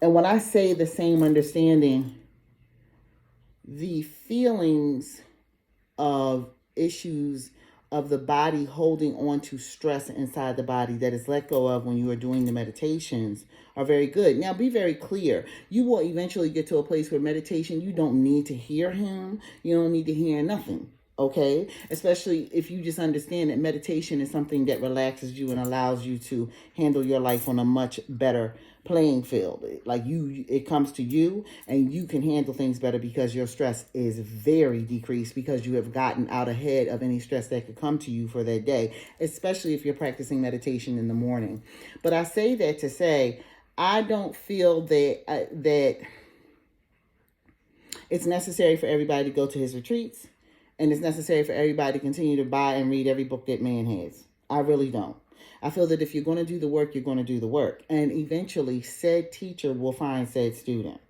And when I say the same understanding, the feelings of issues of the body holding on to stress inside the body that is let go of when you are doing the meditations are very good. Now, be very clear. You will eventually get to a place where meditation, you don't need to hear him. You don't need to hear nothing. Okay? Especially if you just understand that meditation is something that relaxes you and allows you to handle your life on a much better playing field. Like it comes to you and you can handle things better because your stress is very decreased because you have gotten out ahead of any stress that could come to you for that day, especially if you're practicing meditation in the morning. But I say that to say, I don't feel that it's necessary for everybody to go to his retreats, and it's necessary for everybody to continue to buy and read every book that man has. I really don't. I feel that if you're going to do the work, you're going to do the work. And eventually, said teacher will find said student.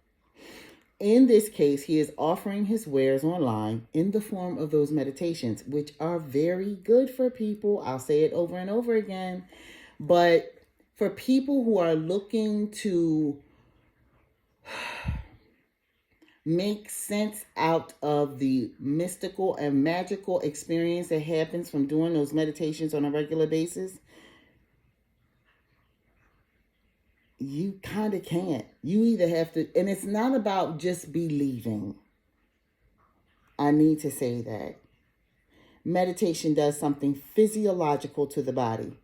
In this case, he is offering his wares online in the form of those meditations, which are very good for people. I'll say it over and over again. But for people who are looking to make sense out of the mystical and magical experience that happens from doing those meditations on a regular basis, you kind of can't. You either have to, and it's not about just believing. I need to say that. Meditation does something physiological to the body.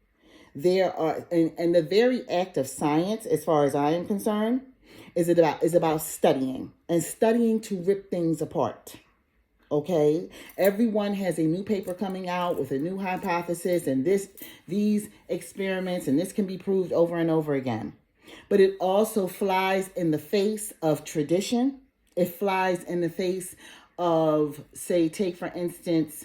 There are, and the very act of science, as far as I am concerned, is about studying and studying to rip things apart. Okay, everyone has a new paper coming out with a new hypothesis, and these experiments, and this can be proved over and over again. But it also flies in the face of tradition. It flies in the face of, say, take for instance,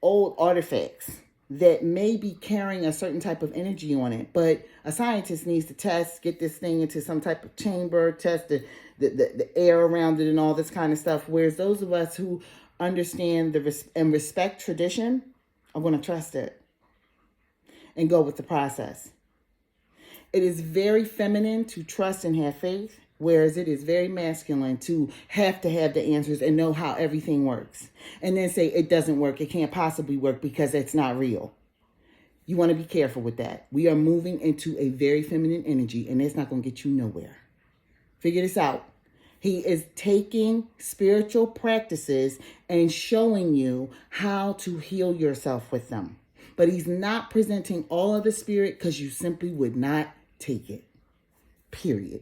old artifacts that may be carrying a certain type of energy on it. But a scientist needs to get this thing into some type of chamber, test the air around it and all this kind of stuff. Whereas those of us who understand and respect tradition are going to trust it and go with the process. It is very feminine to trust and have faith, whereas it is very masculine to have the answers and know how everything works. And then say it doesn't work, it can't possibly work because it's not real. You want to be careful with that. We are moving into a very feminine energy, and it's not going to get you nowhere. Figure this out. He is taking spiritual practices and showing you how to heal yourself with them. But he's not presenting all of the spirit because you simply would not take it. Period.